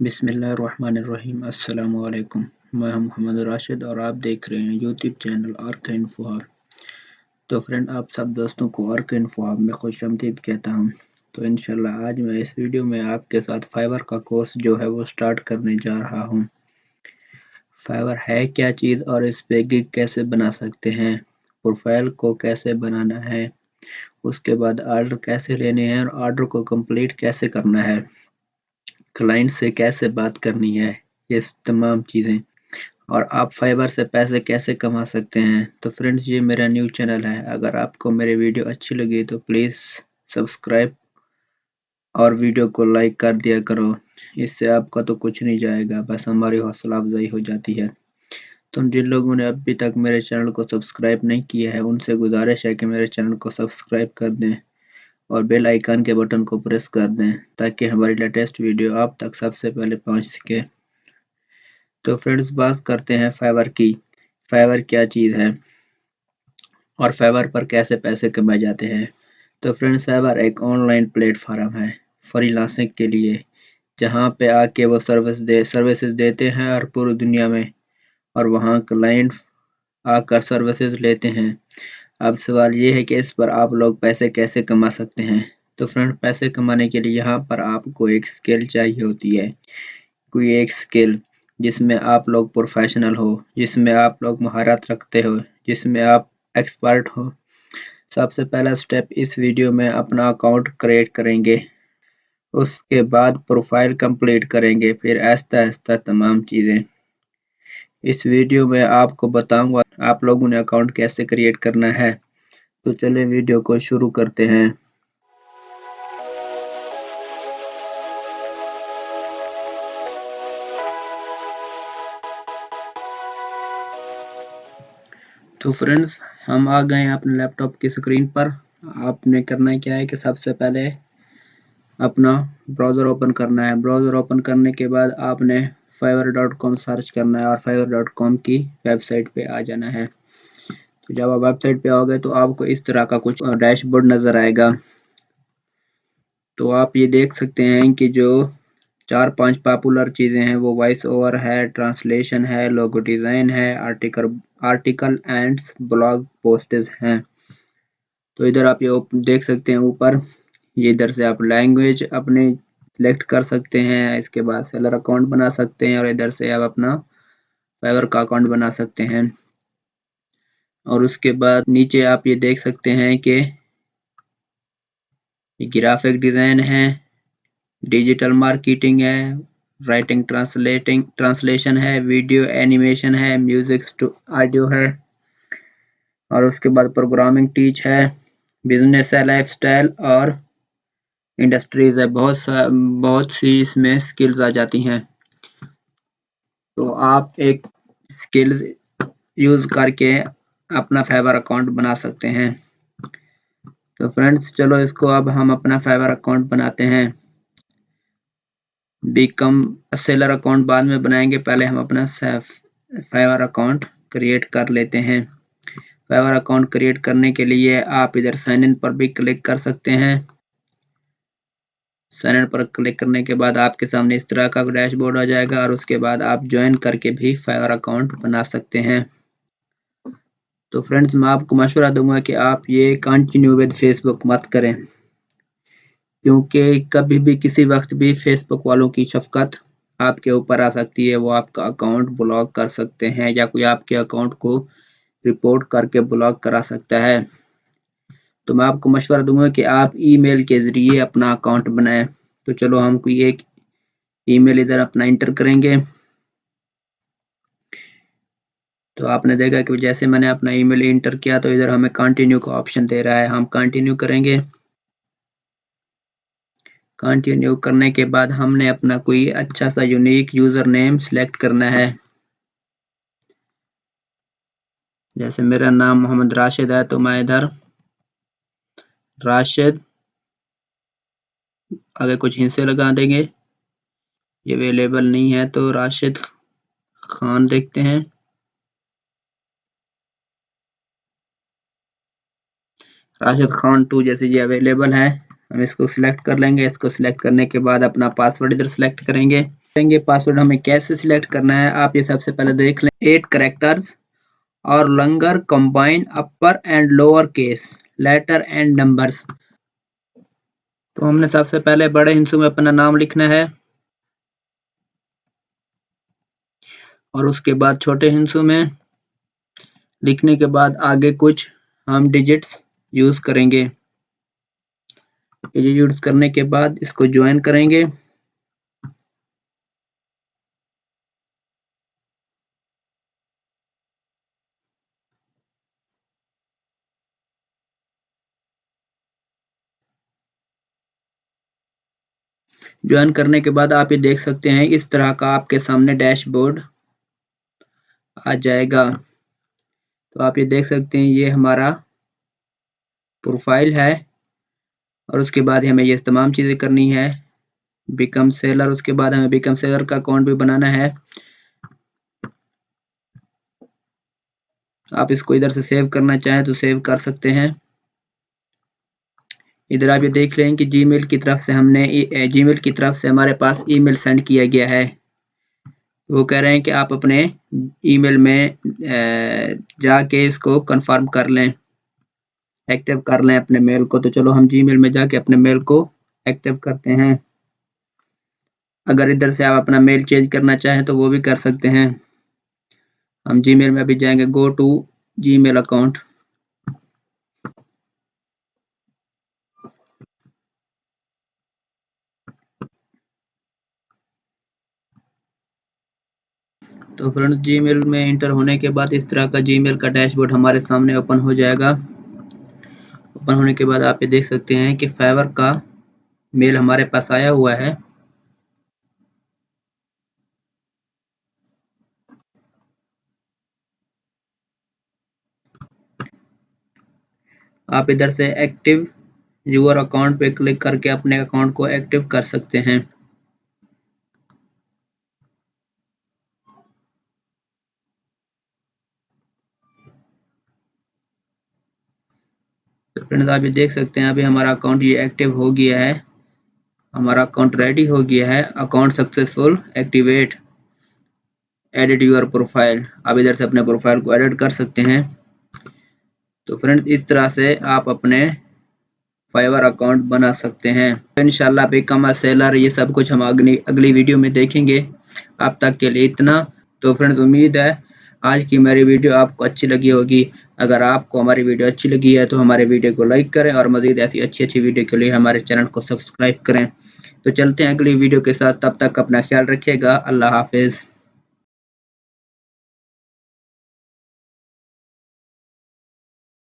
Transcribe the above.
बिस्मिल्लाहिर्रहमानिर्रहीम। अस्सलामु अलैकुम। मैं हूं मोहम्मद राशिद और आप देख रहे हैं YouTube channel arc info hub. तो फ्रेंड, आप सब दोस्तों को आर्क इन्फो हब में खुशामदीद कहता हूं। तो इंशाल्लाह आज मैं इस वीडियो में आपके साथ फाइवर का कोर्स जो है वो स्टार्ट करने जा रहा हूं। फाइवर है क्या चीज़ और इस पे गिग कैसे बना सकते हैं, प्रोफाइल को कैसे बनाना है, उसके बाद ऑर्डर कैसे लेने हैं और ऑर्डर को कंप्लीट कैसे करना है, क्लाइंट से कैसे बात करनी है, ये तमाम चीज़ें, और आप फाइवर से पैसे कैसे कमा सकते हैं। तो फ्रेंड्स, ये मेरा न्यू चैनल है। अगर आपको मेरी वीडियो अच्छी लगी तो प्लीज़ सब्सक्राइब और वीडियो को लाइक कर दिया करो। इससे आपका तो कुछ नहीं जाएगा, बस हमारी हौसला अफजाई हो जाती है। तो जिन लोगों ने अभी तक मेरे चैनल को सब्सक्राइब नहीं किया है उनसे गुजारिश है कि मेरे चैनल को सब्सक्राइब कर दें और बेल आइकन के बटन को प्रेस कर दें ताकि हमारी लेटेस्ट वीडियो आप तक सबसे पहले पहुंच सके। तो फ्रेंड्स, बात करते हैं फाइवर की। फाइवर क्या चीज़ है और फाइवर पर कैसे पैसे कमाए जाते हैं। तो फ्रेंड्स, फाइवर एक ऑनलाइन प्लेटफॉर्म है फ्रीलांसिंग के लिए, जहां पे आके वो सर्विसेज देते हैं और पूरी दुनिया में, और वहां क्लाइंट आकर सर्विसेज लेते हैं। अब सवाल ये है कि इस पर आप लोग पैसे कैसे कमा सकते हैं। तो फ्रेंड, पैसे कमाने के लिए यहाँ पर आपको एक स्किल चाहिए होती है, कोई एक स्किल जिसमें आप लोग प्रोफेशनल हो, जिसमें आप लोग महारत रखते हो, जिसमें आप एक्सपर्ट हो। सबसे पहला स्टेप इस वीडियो में अपना अकाउंट क्रिएट करेंगे, उसके बाद प्रोफाइल कंप्लीट करेंगे, फिर आहिस्ता आहिस्ता तमाम चीज़ें। इस वीडियो में आपको बताऊंगा आप लोगों ने अकाउंट कैसे क्रिएट करना है। तो चलिए वीडियो को शुरू करते हैं। तो फ्रेंड्स, हम आ गए हैं अपने लैपटॉप की स्क्रीन पर। आपने करना क्या है कि सबसे पहले अपना ब्राउज़र ओपन करना है। ब्राउज़र ओपन करने के बाद आपने fiverr.com सर्च करना है और fiverr.com की वेबसाइट पे आ जाना है। तो जब आप वेबसाइट पे आओगे तो आपको इस तरह का कुछ डैशबोर्ड नज़र आएगा। तो आप ये देख सकते हैं कि जो 4-5 पॉपुलर चीज़ें हैं वो वॉइस ओवर है, ट्रांसलेशन है, लोगो डिज़ाइन है, आर्टिकल एंड ब्लॉग पोस्ट्स हैं। तो इधर आप ये देख सकते हैं ऊपर, ये इधर से आप लैंग्वेज अपने सिलेक्ट कर सकते हैं, इसके बाद सेलर अकाउंट बना सकते हैं और इधर से आप अपना फाइवर का अकाउंट बना सकते हैं। और उसके बाद नीचे आप ये देख सकते हैं कि ग्राफिक डिज़ाइन है, डिजिटल मार्केटिंग है, राइटिंग ट्रांसलेशन है, वीडियो एनिमेशन है, म्यूजिक ऑडियो है, और उसके बाद प्रोग्रामिंग टीच है, बिजनेस है, लाइफस्टाइल और इंडस्ट्रीज है। बहुत सी इसमें स्किल्स आ जाती हैं। तो आप एक स्किल्स यूज करके अपना फाइवर अकाउंट बना सकते हैं। तो फ्रेंड्स, चलो इसको अब हम अपना फाइवर अकाउंट बनाते हैं। बिकम सेलर अकाउंट बाद में बनाएंगे, पहले हम अपना फाइवर अकाउंट क्रिएट कर लेते हैं। फाइवर अकाउंट क्रिएट करने के लिए आप इधर साइन इन पर भी क्लिक कर सकते हैं। साइन इन पर क्लिक करने के बाद आपके सामने इस तरह का डैशबोर्ड आ जाएगा और उसके बाद आप ज्वाइन करके भी फाइवर अकाउंट बना सकते हैं। तो फ्रेंड्स, मैं आपको मशवरा दूंगा कि आप ये कंटिन्यू विद फेसबुक मत करें, क्योंकि कभी भी किसी वक्त भी फेसबुक वालों की शफकत आपके ऊपर आ सकती है। वो आपका अकाउंट ब्लॉक कर सकते हैं या कोई आपके अकाउंट को रिपोर्ट करके ब्लॉक करा सकता है। तो मैं आपको मशवरा दूंगा कि आप ईमेल के ज़रिए अपना अकाउंट बनाएं। तो चलो हम कोई एक ईमेल इधर अपना इंटर करेंगे। तो आपने देखा कि जैसे मैंने अपना ईमेल इंटर किया तो इधर हमें कंटिन्यू का ऑप्शन दे रहा है, हम कंटिन्यू करेंगे। कंटिन्यू करने के बाद हमने अपना कोई अच्छा सा यूनिक यूज़र नेम सिलेक्ट करना है। जैसे मेरा नाम मोहम्मद राशिद है तो मैं इधर राशिद आगे कुछ हिस्से लगा देंगे। ये अवेलेबल नहीं है तो राशिद खान देखते हैं। राशिद खान 2 जैसे ये अवेलेबल है हम इसको सिलेक्ट कर लेंगे। इसको सिलेक्ट करने के बाद अपना पासवर्ड इधर सिलेक्ट करेंगे। पासवर्ड हमें कैसे सिलेक्ट करना है आप ये सबसे पहले देख लें। 8 कैरेक्टर्स और longer combine upper and lower case letter and numbers. तो हमने सबसे पहले बड़े हिंसू में अपना नाम लिखना है और उसके बाद छोटे हिंसू में लिखने के बाद आगे कुछ हम डिजिट्स यूज करेंगे। ये यूज करने के बाद इसको ज्वाइन करेंगे। ज्वाइन करने के बाद आप ये देख सकते हैं इस तरह का आपके सामने डैशबोर्ड आ जाएगा। तो आप ये देख सकते हैं ये हमारा प्रोफाइल है और उसके बाद हमें ये तमाम चीज़ें करनी है। बिकम सेलर, उसके बाद हमें बिकम सेलर का अकाउंट भी बनाना है। आप इसको इधर से सेव करना चाहें तो सेव कर सकते हैं। इधर आप ये देख रहे हैं कि जीमेल की तरफ से हमारे पास ईमेल सेंड किया गया है। वो कह रहे हैं कि आप अपने ईमेल में जाके इसको कंफर्म कर लें, एक्टिव कर लें अपने मेल को। तो चलो हम जीमेल में जाके अपने मेल को एक्टिव करते हैं। अगर इधर से आप अपना मेल चेंज करना चाहें तो वो भी कर सकते हैं। हम जीमेल में अभी जाएंगे, गो टू जीमेल अकाउंट। तो फ्रेंड्स जीमेल में इंटर होने के बाद इस तरह का जीमेल का डैशबोर्ड हमारे सामने ओपन हो जाएगा। ओपन होने के बाद आप ये देख सकते हैं कि फाइवर का मेल हमारे पास आया हुआ है। आप इधर से एक्टिव यूर अकाउंट पे क्लिक करके अपने अकाउंट को एक्टिव कर सकते हैं। तो फ्रेंड्स आप ये देख सकते हैं अभी हमारा अकाउंट ये एक्टिव हो गया है। हमारा अकाउंट रेडी हो गया है। Account successful, activate, edit your profile. आप इधर से अपने प्रोफाइल को एडिट कर सकते हैं। तो फ्रेंड्स इस तरह से आप अपने फाइवर अकाउंट बना सकते हैं। तो इंशाल्लाह बिकम अ सेलर ये सब कुछ हम अगली वीडियो में देखेंगे। अब तक के लिए इतना। तो फ्रेंड्स उम्मीद है आज की मेरी वीडियो आपको अच्छी लगी होगी। अगर आपको हमारी वीडियो अच्छी लगी है तो हमारे वीडियो को लाइक करें और मज़ीद ऐसी अच्छी वीडियो के लिए हमारे चैनल को सब्सक्राइब करें। तो चलते हैं अगली वीडियो के साथ, तब तक अपना ख्याल रखिएगा। अल्लाह हाफिज़।